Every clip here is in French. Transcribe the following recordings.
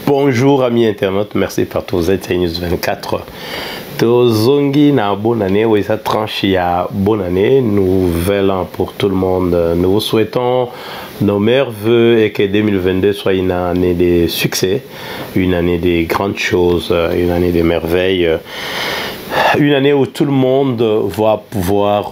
Bonjour amis internautes, merci pour tous être News 24. Tozongi na bonne année, oui ça tranche il y a bonne année, nouvel an pour tout le monde. Nous vous souhaitons nos meilleurs voeux et que 2022 soit une année de succès, une année de grandes choses, une année de merveilles, une année où tout le monde va pouvoir,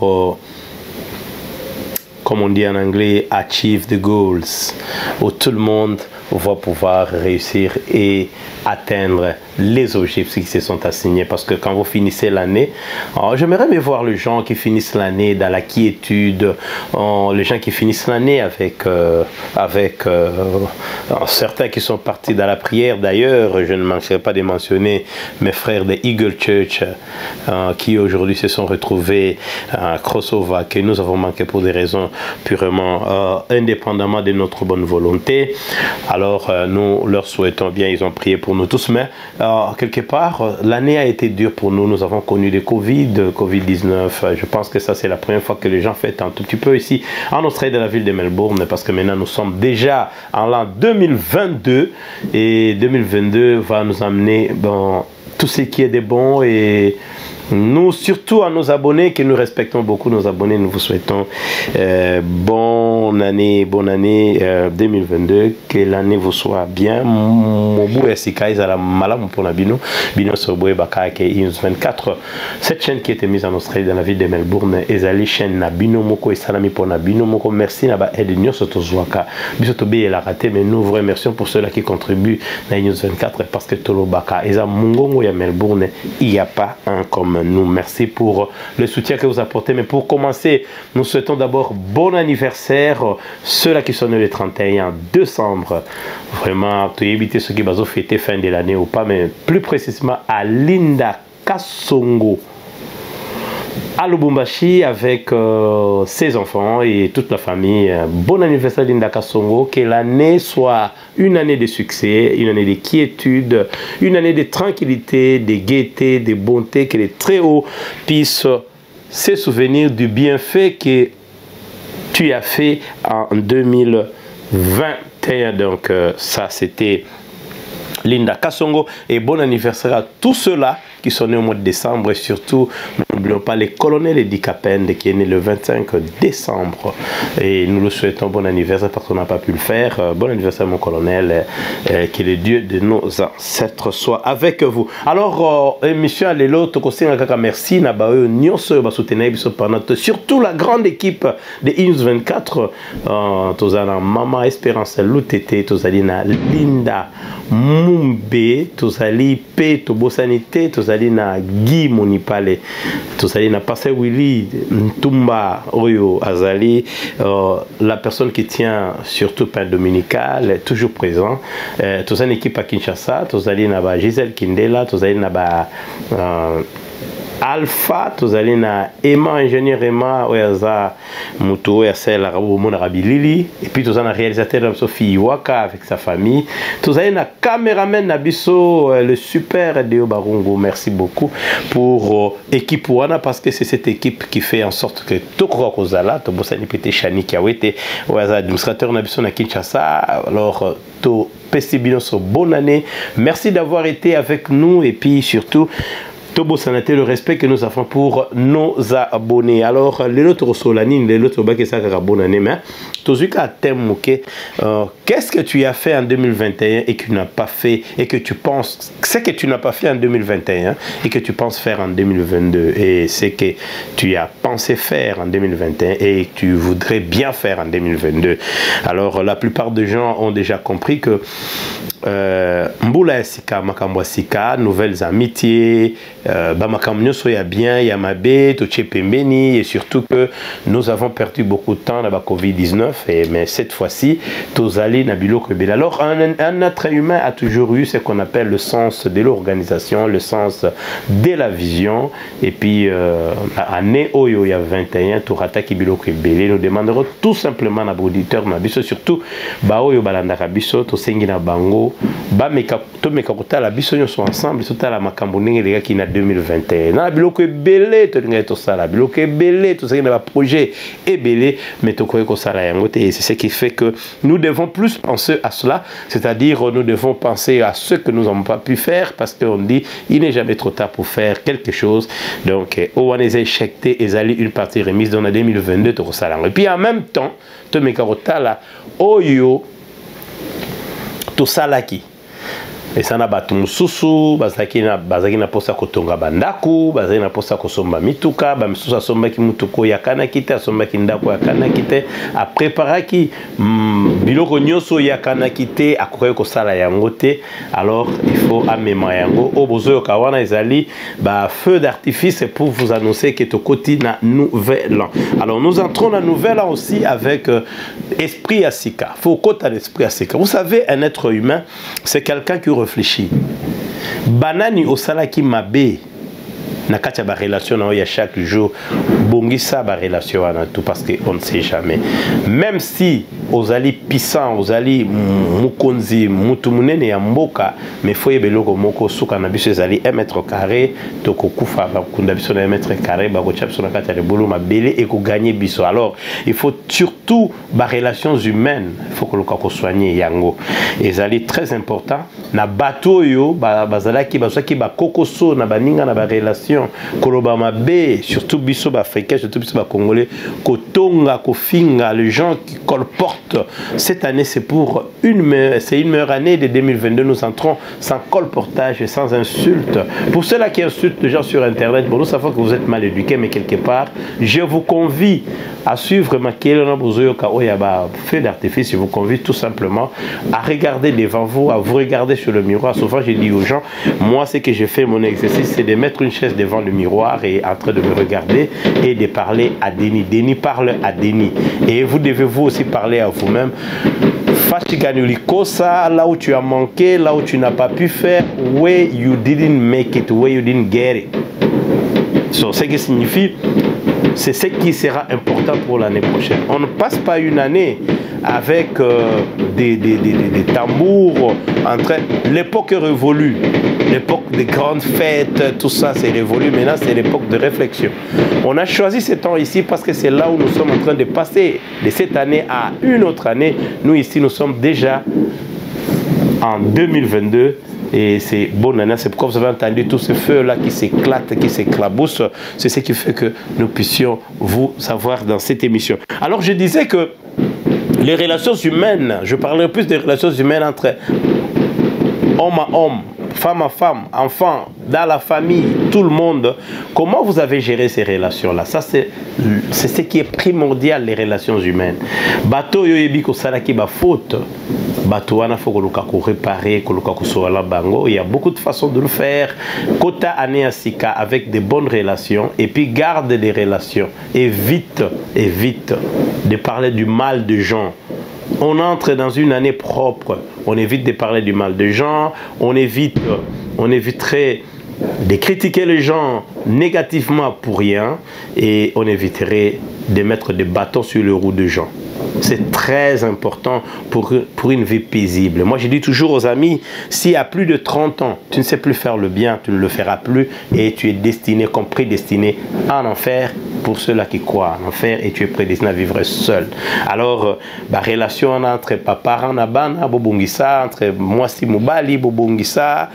comme on dit en anglais, achieve the goals, où tout le monde va pouvoir réussir et atteindre les objectifs qui se sont assignés, parce que quand vous finissez l'année, j'aimerais bien voir les gens qui finissent l'année dans la quiétude, les gens qui finissent l'année avec certains qui sont partis dans la prière. D'ailleurs, je ne manquerai pas de mentionner mes frères de Eagle Church qui aujourd'hui se sont retrouvés à Crossover, que nous avons manqué pour des raisons purement indépendamment de notre bonne volonté. Alors nous leur souhaitons bien, ils ont prié pour nous tous, mais quelque part, l'année a été dure pour nous. Nous avons connu des Covid-19. Je pense que ça, c'est la première fois que les gens fêtent un tout petit peu ici en Australie, dans la ville de Melbourne, parce que maintenant, nous sommes déjà en l'an 2022 et 2022 va nous amener dans tout ce qui est de bon. Et nous, surtout à nos abonnés, que nous respectons beaucoup nos abonnés, nous vous souhaitons bonne année 2022, que l'année vous soit bien. Cette chaîne qui était mise en Australie, dans la ville de Melbourne, ezali chaîne na bino moko esalami pour na bino moko. Merci na ba aide nyonso tozwaka biso tobe la raté, mais nous vous remercions pour ceux-là qui contribuent na News 24, parce que tolobaka eza mungongo ya Melbourne, il n'y a pas un comme nous. Merci pour le soutien que vous apportez. Mais pour commencer, nous souhaitons d'abord bon anniversaire ceux-là qui sont nés le 31 décembre. Vraiment, tu éviter ceux qui vont fêter fin de l'année ou pas, mais plus précisément à Linda Kasongo à Lubumbashi avec ses enfants et toute la famille. Bon anniversaire Linda Kasongo, que l'année soit une année de succès, une année de quiétude, une année de tranquillité, de gaieté, de bonté, que les très hauts puissent se souvenir du bienfait que tu as fait en 2021. Donc ça c'était Linda Kasongo, et bon anniversaire à tous ceux-là qui sont nés au mois de décembre, et surtout n'oublions pas les colonels Eddie Kapende qui est né le 25 décembre, et nous le souhaitons bon anniversaire parce qu'on n'a pas pu le faire. Bon anniversaire mon colonel, que le Dieu de nos ancêtres soit avec vous. Alors émission Lelo Tokosinga Kaka, merci na ba nyonso ba soutenir biso pendant surtout la grande équipe de News 24, tozana Mama Espérance Lutete, tozalina Linda Mumbe, tozali pe tobosanité, tozali na Guy Monipale, tozali na Pasteur Willy Ntumba Oyo Azali, la personne qui tient surtout pain dominical, toujours présent. Tozali une équipe à Kinshasa, tozali na ba Gisèle Kindela, tozali na ba Alpha, tozali na Emma, ingénieur Emma Oyaza Muto Yasel Mona Rabilili, et puis tozali na réalisateur Sophie Iwaka avec sa famille, tozali na caméraman Nabiso le super Deo Barungo. Merci beaucoup pour équipe Wana, parce que c'est cette équipe qui fait en sorte que Tokoro Kozala, Tobosani Pete Shani Kiawete Oyaza administrateur Nabiso na Kinshasa. Alors to Pestibino, bonne année, merci d'avoir été avec nous, et puis surtout Tobo Sanate, le respect que nous avons pour nos abonnés. Alors, les autres solanines, les autres bacs, ça sera bonne année, mais Tozuka thème, qu'est-ce que tu as fait en 2021 et que tu n'as pas fait, et que tu penses, c'est que tu n'as pas fait en 2021 et que tu penses faire en 2022, et c'est que tu as pensé faire en 2021 et que tu voudrais bien faire en 2022. Alors, la plupart des gens ont déjà compris que Mbula Sika, Makambo Sika, nouvelles amitiés, Bamakamnyo soya bien, Yamabe, Toche Pembeni, et surtout que nous avons perdu beaucoup de temps dans la Covid-19, mais cette fois-ci, Tozali Nabilo Kebele. Alors, un être humain a toujours eu ce qu'on appelle le sens de l'organisation, le sens de la vision, et puis, année Oyo, il y a 21, Torata Kibilo Kebele, nous demanderons tout simplement à l'auditeur Nabiso, surtout, Baoyo Balandaka Biso, Tosengi na Bango, ba meka to meka kotala biso nyonso ensemble totala makambo ndenge les gars qui na 2021 na biloko ebele to ndenge to sala biloko ebele to sala na ba projet ebele mais to koyeko sala yango te, et c'est ce qui fait que nous devons plus plus penser à cela, c'est-à-dire nous devons penser à ce que nous n'avons pas pu faire, parce qu'on dit il n'est jamais trop tard pour faire quelque chose. Donc on a éjecté une partie remise dans la 2022 et puis en même temps to mekarotala oyo to salaki et ça na batu mususu bazaki na posa kotonga bandaku, bazaki na posa kosomba mituka, ba misusu asomba ki mutuko ya kana kite, asomba ki ndako ya kana kite, a préparer ki biloko nyoso ya kana kite akokoye kosala yango te. Alors il faut amema yango o bozo kawana ezali ba feu d'artifice pour vous annoncer que tokoti na nouvel an. Alors nous entrons dans nouvel an aussi avec esprit asika. Faut kota l'esprit asika. Vous savez, un être humain, c'est quelqu'un qui réfléchit. Banani osalaki mabe na kati ba relation na ya chaque jour bongisa ba relation wana tout, parce que on ne sait jamais. Même si ozali puissant, ozali mukonzi mutu munene ya mboka, mais foye beloko moko suka na biso ezali 1 mètre carré to kokufa ba kunda biso na 1 mètre carré ba ko chapso na kati ya bolo mabele et ko gagner biso. Alors il faut surtout ba relations humaines, il faut que loka ko soigner yango ezali très important na bato yo bazalaki bazaki ba kokoso na baninga na ba relation koloba mabe, surtout biso ba africain, surtout biso ba congolais, kotonga kofinga, les gens qui colportent. Cette année c'est pour une meilleure année de 2022. Nous entrons sans colportage et sans insulte. Pour ceux-là qui insultent les gens sur internet, bon, nous savons que vous êtes mal éduqués, mais quelque part je vous convie à suivre ma feu d'artifice. Je vous convie tout simplement à regarder devant vous, à vous regarder sur le miroir. Souvent je dis aux gens, moi ce que je fais, mon exercice, c'est de mettre une chaise devant le miroir et en train de me regarder et de parler à Denis. Denis parle à Denis. Et vous devez vous aussi parler à vous-même. Là où tu as manqué, là où tu n'as pas pu faire, where you didn't make it, where you didn't get it. So, ce qui signifie, c'est ce qui sera important pour l'année prochaine. On ne passe pas une année avec des tambours en train. L'époque est révolue, l'époque des grandes fêtes, tout ça c'est révolu. Maintenant c'est l'époque de réflexion. On a choisi ce temps ici parce que c'est là où nous sommes en train de passer de cette année à une autre année. Nous ici nous sommes déjà en 2022. Et c'est bonne année, c'est pourquoi vous avez entendu tout ce feu-là qui s'éclate, qui s'éclabousse. C'est ce qui fait que nous puissions vous savoir dans cette émission. Alors je disais que les relations humaines, je parlerai plus des relations humaines entre homme à homme, femme à femme, enfant, dans la famille, tout le monde. Comment vous avez géré ces relations-là? Ça, c'est ce qui est primordial, les relations humaines. Bateau yoyebi ko salaki ba faute. Bateau wana faut ko réparer, ko sola bango. Il y a beaucoup de façons de le faire. Kota ane asika avec de bonnes relations et puis garde des relations. Évite de parler du mal de gens. On entre dans une année propre. On évite de parler du mal de gens. On éviterait de critiquer les gens négativement pour rien. Et on éviterait de mettre des bâtons sur les roues de gens. C'est très important pour une vie paisible. Moi, je dis toujours aux amis, si à plus de 30 ans, tu ne sais plus faire le bien, tu ne le feras plus et tu es destiné, prédestiné en enfer pour ceux-là qui croient en enfer et tu es prédestiné à vivre seul. Alors, la relation entre papa Nabana, Bobongisa, entre moi, Mubali, Bobongisa,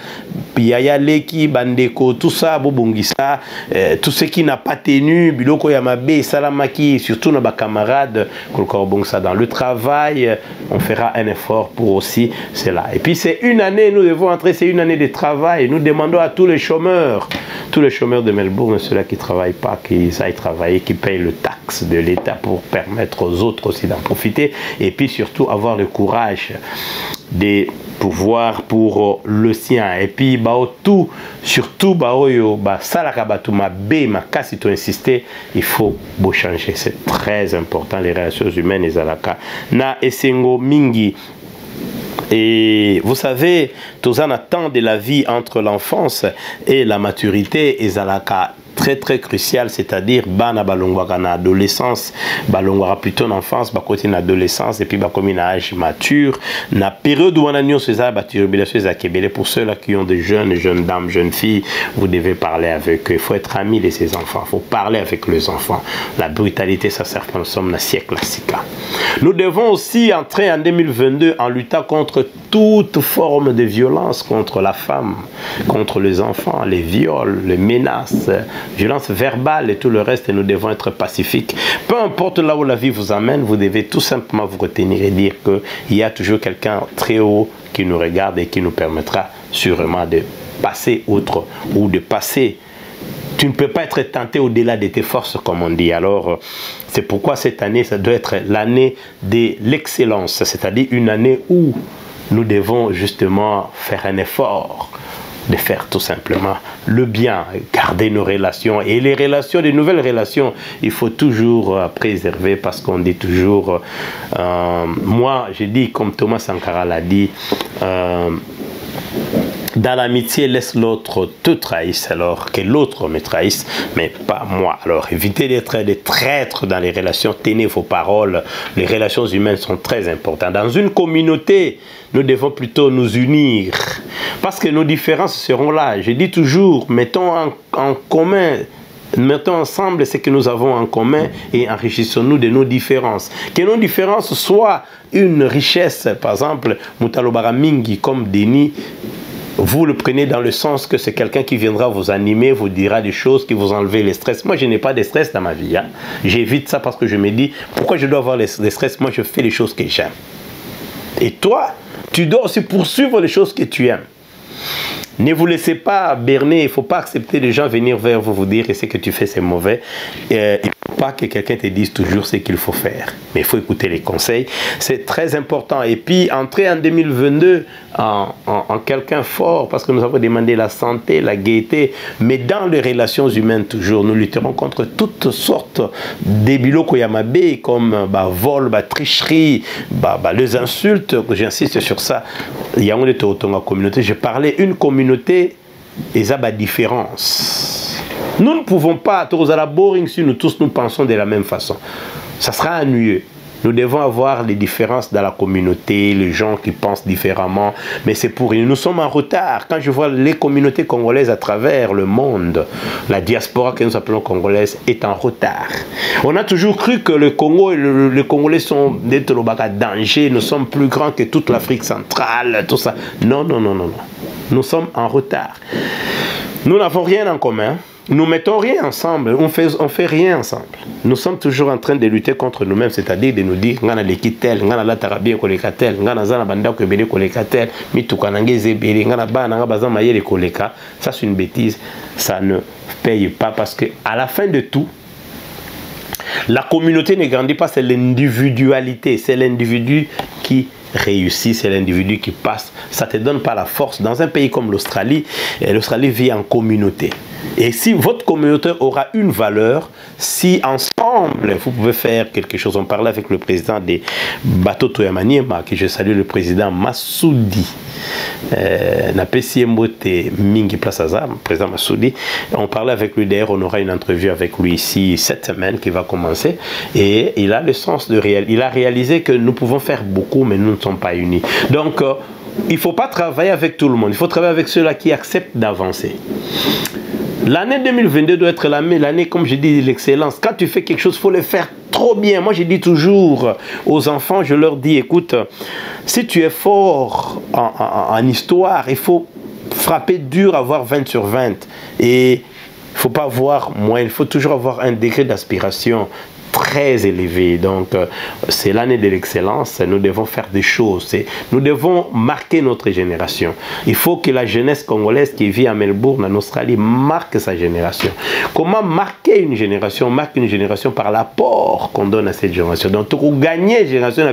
Yaya Leki, Bandeko, tout ça, Bobongisa, tout ce qui n'a pas tenu, Biloko Yamabe, Salamaki, surtout nos camarades, dans le travail, on fera un effort pour aussi cela. Et puis c'est une année, nous devons entrer, c'est une année de travail. Nous demandons à tous les chômeurs de Melbourne, ceux-là qui ne travaillent pas, qui aillent travailler, qui payent le taxe de l'État pour permettre aux autres aussi d'en profiter. Et puis surtout avoir le courage de pouvoir pour le sien. Et puis tout, surtout salaka batuma be makasi to insister, il faut changer. C'est très important, les relations humaines et zalaka na esengo mingi. Et vous savez, tous en attendent de la vie entre l'enfance et la maturité et zalaka très très crucial, c'est-à-dire bana balongwaka na adolescence, balongwaka plutôt en enfance, côté en adolescence et puis comme une âge mature, na période où on a ces turbulation pour ceux-là qui ont des jeunes dames, jeunes filles, vous devez parler avec eux. Il faut être ami de ces enfants, il faut parler avec les enfants. La brutalité, ça sert comme somme na siècle classique. Nous devons aussi entrer en 2022 en luttant contre toute forme de violence contre la femme, contre les enfants, les viols, les menaces, violence verbale et tout le reste, et nous devons être pacifiques. Peu importe là où la vie vous amène, vous devez tout simplement vous retenir et dire qu'il y a toujours quelqu'un très haut qui nous regarde et qui nous permettra sûrement de passer outre ou de passer. Tu ne peux pas être tenté au-delà de tes forces, comme on dit. Alors, c'est pourquoi cette année, ça doit être l'année de l'excellence, c'est-à-dire une année où nous devons justement faire un effort de faire tout simplement le bien, garder nos relations. Et les relations, les nouvelles relations, il faut toujours préserver parce qu'on dit toujours, moi je dis comme Thomas Sankara l'a dit, dans l'amitié, laisse l'autre te trahisse alors que l'autre me trahisse, mais pas moi. Alors évitez d'être des traîtres dans les relations, tenez vos paroles. Les relations humaines sont très importantes. Dans une communauté, nous devons plutôt nous unir parce que nos différences seront là. Je dis toujours, mettons en commun, mettons ensemble ce que nous avons en commun et enrichissons-nous de nos différences. Que nos différences soient une richesse. Par exemple, Mutalobara Mingi comme Denis, vous le prenez dans le sens que c'est quelqu'un qui viendra vous animer, vous dira des choses qui vous enlèvent les stress. Moi, je n'ai pas de stress dans ma vie. Hein. J'évite ça parce que je me dis, pourquoi je dois avoir les stress? Moi, je fais les choses que j'aime. Et toi, tu dois aussi poursuivre les choses que tu aimes. Ne vous laissez pas berner, il ne faut pas accepter les gens venir vers vous, vous dire que ce que tu fais c'est mauvais. Il ne faut pas que quelqu'un te dise toujours ce qu'il faut faire. Mais il faut écouter les conseils, c'est très important. Et puis entrer en 2022 en quelqu'un fort, parce que nous avons demandé la santé, la gaieté, mais dans les relations humaines toujours, nous lutterons contre toutes sortes de biloko yamabe, comme vol, tricherie, les insultes, j'insiste sur ça. Il y a une communauté, je parlais une communauté, et ça a des différences. Nous ne pouvons pas, à la boring, si nous tous nous pensons de la même façon. Ça sera ennuyeux. Nous devons avoir les différences dans la communauté, les gens qui pensent différemment, mais c'est pour nous. Nous sommes en retard. Quand je vois les communautés congolaises à travers le monde, la diaspora que nous appelons congolaise est en retard. On a toujours cru que le Congo et les Congolais sont des danger, nous sommes plus grands que toute l'Afrique centrale, tout ça. Non, non, non, non, non. Nous sommes en retard. Nous n'avons rien en commun. Nous mettons rien ensemble, on fait rien ensemble. Nous sommes toujours en train de lutter contre nous-mêmes, c'est-à-dire de nous dire ngana lekitel, ngana la tarabie kolekatel, ngana zana banda ko bele kolekatel, mitukanangeze bele, ngana bana nga bazama yele koleka. Ça c'est une bêtise, ça ne paye pas parce que à la fin de tout, la communauté ne grandit pas, c'est l'individualité, c'est l'individu qui réussit, c'est l'individu qui passe. Ça ne te donne pas la force. Dans un pays comme l'Australie, l'Australie vit en communauté. Et si votre communauté aura une valeur, si ensemble vous pouvez faire quelque chose, on parlait avec le président des bateaux Toyamaniema, que je salue, le président Massoudi. Mingi Plazaza, président Massoudi. On parlait avec lui d'ailleurs, on aura une entrevue avec lui ici cette semaine qui va commencer. Et il a le sens de réel. Il a réalisé que nous pouvons faire beaucoup, mais nous ne sommes pas unis. Donc, il ne faut pas travailler avec tout le monde. Il faut travailler avec ceux-là qui acceptent d'avancer. L'année 2022 doit être l'année, comme je dis, de l'excellence. Quand tu fais quelque chose, il faut le faire trop bien. Moi, je dis toujours aux enfants, je leur dis, écoute, si tu es fort en histoire, il faut frapper dur, avoir 20 sur 20. Et il ne faut pas avoir moins, il faut toujours avoir un degré d'aspiration très élevé. Donc, c'est l'année de l'excellence. Nous devons faire des choses. Nous devons marquer notre génération. Il faut que la jeunesse congolaise qui vit à Melbourne, en Australie, marque sa génération. Comment marquer une génération? On marque une génération par l'apport qu'on donne à cette génération. Donc, pour gagner une génération,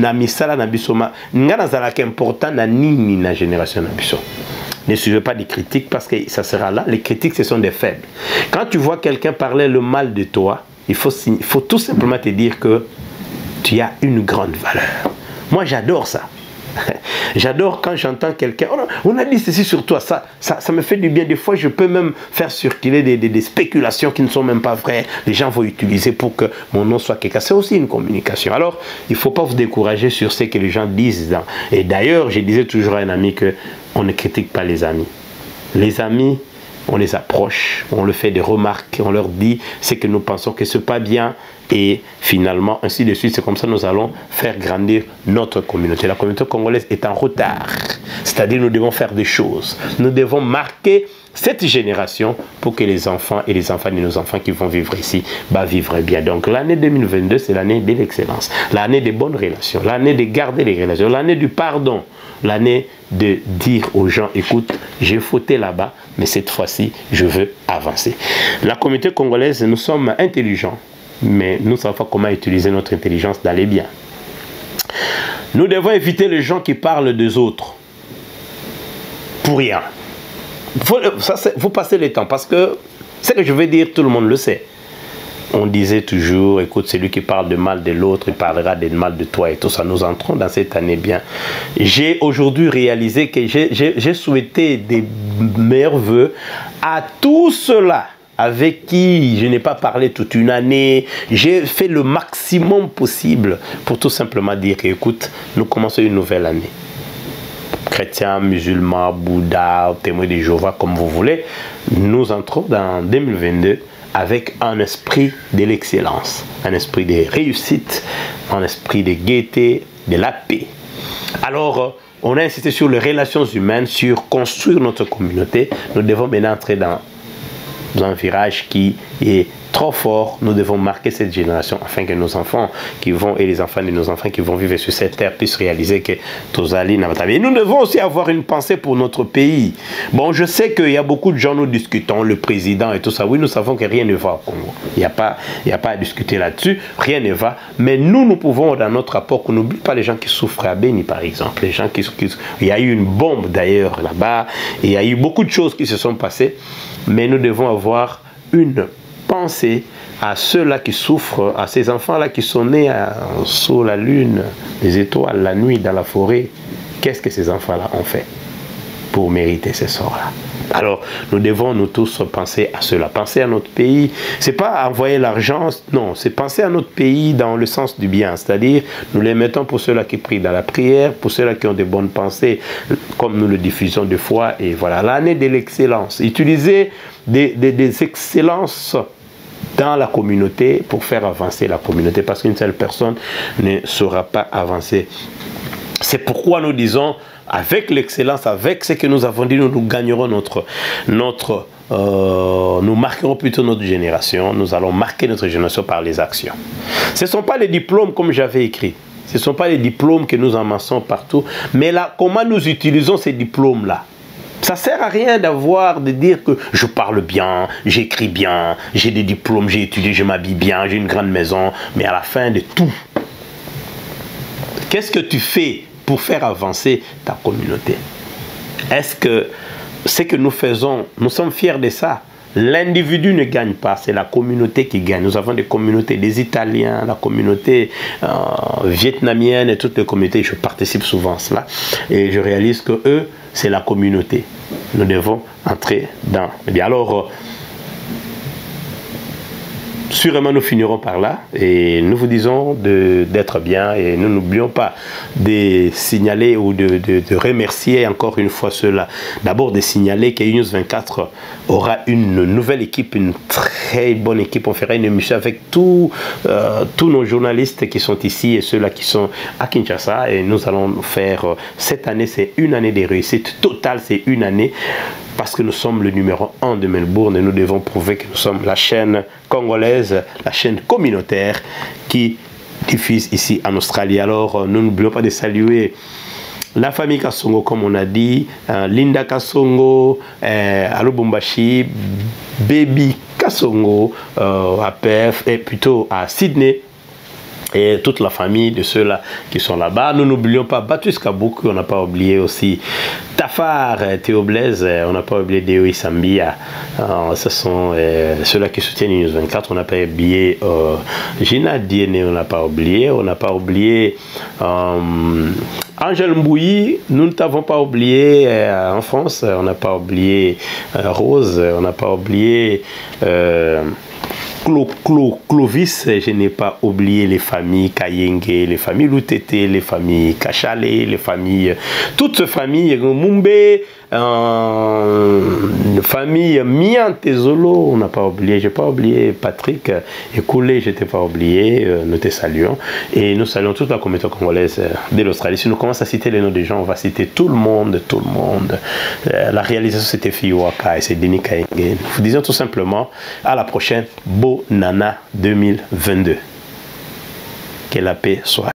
na misala na biso ma ngana zalaka important na nini na génération na biso. Ne suivez pas des critiques parce que ça sera là. Les critiques, ce sont des faibles. Quand tu vois quelqu'un parler le mal de toi, il faut tout simplement te dire que tu as une grande valeur. Moi, j'adore ça. J'adore quand j'entends quelqu'un, on a dit ceci sur toi, ça me fait du bien. Des fois, je peux même faire circuler des spéculations qui ne sont même pas vraies. Les gens vont utiliser pour que mon nom soit quelqu'un. C'est aussi une communication. Alors, il ne faut pas vous décourager sur ce que les gens disent. Et d'ailleurs, je disais toujours à un ami qu'on ne critique pas les amis. Les amis, on les approche, on leur fait des remarques, on leur dit ce que nous pensons que ce n'est pas bien. Et finalement, ainsi de suite, c'est comme ça que nous allons faire grandir notre communauté. La communauté congolaise est en retard. C'est-à-dire nous devons faire des choses. Nous devons marquer cette génération pour que les enfants et les enfants de nos enfants qui vont vivre ici vivre bien. Donc l'année 2022, c'est l'année de l'excellence, l'année des bonnes relations, l'année de garder les relations, l'année du pardon, l'année de dire aux gens, écoute, j'ai fauté là-bas, mais cette fois-ci, je veux avancer. La communauté congolaise, nous sommes intelligents, mais nous ne savons pas comment utiliser notre intelligence d'aller bien. Nous devons éviter les gens qui parlent des autres pour rien. Vous passez le temps, parce que ce que je veux dire, tout le monde le sait. On disait toujours, écoute, celui qui parle de mal de l'autre, il parlera de mal de toi et tout ça. Nous entrons dans cette année bien. J'ai aujourd'hui réalisé que j'ai souhaité des meilleurs vœux à tous ceux-là avec qui je n'ai pas parlé toute une année. J'ai fait le maximum possible pour tout simplement dire que, écoute, nous commençons une nouvelle année. Chrétiens, musulmans, Bouddha, témoins de Jéhovah, comme vous voulez, nous entrons dans 2022 avec un esprit de l'excellence, un esprit de réussite, un esprit de gaieté, de la paix. Alors, on a insisté sur les relations humaines, sur construire notre communauté. Nous devons maintenant entrer dans un virage qui est trop fort. Nous devons marquer cette génération afin que nos enfants qui vont et les enfants de nos enfants qui vont vivre sur cette terre puissent réaliser que Tozali n'a pas. Et nous devons aussi avoir une pensée pour notre pays. Bon, je sais qu'il y a beaucoup de gens, nous discutons, le président et tout ça. Oui, nous savons que rien ne va au Congo. Il n'y a pas à discuter là-dessus. Rien ne va. Mais nous pouvons, dans notre rapport, qu'on n'oublie pas les gens qui souffrent à Béni, par exemple. Les gens il y a eu une bombe d'ailleurs là-bas. Il y a eu beaucoup de choses qui se sont passées. Mais nous devons avoir une pensée à ceux-là qui souffrent, à ces enfants-là qui sont nés sous la lune, les étoiles, la nuit, dans la forêt. Qu'est-ce que ces enfants-là ont fait pour mériter ces sorts-là? Alors, nous devons nous tous penser à cela. Penser à notre pays, c'est pas envoyer l'argent, non, c'est penser à notre pays dans le sens du bien. C'est-à-dire, nous les mettons pour ceux-là qui prient dans la prière, pour ceux-là qui ont de bonnes pensées, comme nous le diffusons de fois. Et voilà, l'année de l'excellence. Utiliser des excellences dans la communauté pour faire avancer la communauté, parce qu'une seule personne ne saura pas avancer. C'est pourquoi nous disons, avec l'excellence, avec ce que nous avons dit, nous gagnerons nous marquerons plutôt notre génération. Nous allons marquer notre génération par les actions. Ce ne sont pas les diplômes comme j'avais écrit. Ce ne sont pas les diplômes que nous amassons partout. Mais là, comment nous utilisons ces diplômes-là? Ça ne sert à rien de dire que je parle bien, j'écris bien, j'ai des diplômes, j'ai étudié, je m'habille bien, j'ai une grande maison. Mais à la fin de tout, qu'est-ce que tu fais pour faire avancer ta communauté? Est-ce que ce que nous faisons, nous sommes fiers de ça? L'individu ne gagne pas, c'est la communauté qui gagne. Nous avons des communautés, des Italiens, la communauté vietnamienne et toutes les communautés. Je participe souvent à cela et je réalise que eux, c'est la communauté. Nous devons entrer dans. Eh bien alors, sûrement nous finirons par là et nous vous disons d'être bien et nous n'oublions pas de signaler ou de remercier encore une fois ceux-là. D'abord de signaler que News 24 aura une nouvelle équipe, une très bonne équipe. On fera une émission avec tous nos journalistes qui sont ici et ceux-là qui sont à Kinshasa et nous allons faire, cette année c'est une année de réussite totale, c'est une année parce que nous sommes le numéro 1 de Melbourne et nous devons prouver que nous sommes la chaîne congolaise, la chaîne communautaire qui diffuse ici en Australie. Alors, nous n'oublions pas de saluer la famille Kassongo, comme on a dit, Linda Kassongo, à Lubumbashi, Baby Kassongo, à Perth, et plutôt à Sydney. Et toute la famille de ceux-là qui sont là-bas. Nous n'oublions pas Batus Kabuku, on n'a pas oublié aussi Tafar, Théo Blaise, on n'a pas oublié Deo Isambia. Ce sont ceux-là qui soutiennent News 24, on n'a pas oublié Gina Diene, on n'a pas oublié Angèle Mbouyi, nous ne t'avons pas oublié en France, on n'a pas oublié Rose, on n'a pas oublié Clovis, je n'ai pas oublié les familles Kayenge, les familles Loutete, les familles Kachale, les familles, toutes ces familles, Mumbe, famille Miante Zolo, on n'a pas oublié, j'ai pas oublié Patrick et Koulé, je t'ai pas oublié, nous te saluons et nous saluons toute la communauté congolaise de l'Australie. Si nous commençons à citer les noms des gens, on va citer tout le monde, tout le monde. La réalisation c'était Fiwaka et c'est Denis Kayenge. Nous disons tout simplement à la prochaine, Beau Nana 2022. Que la paix soit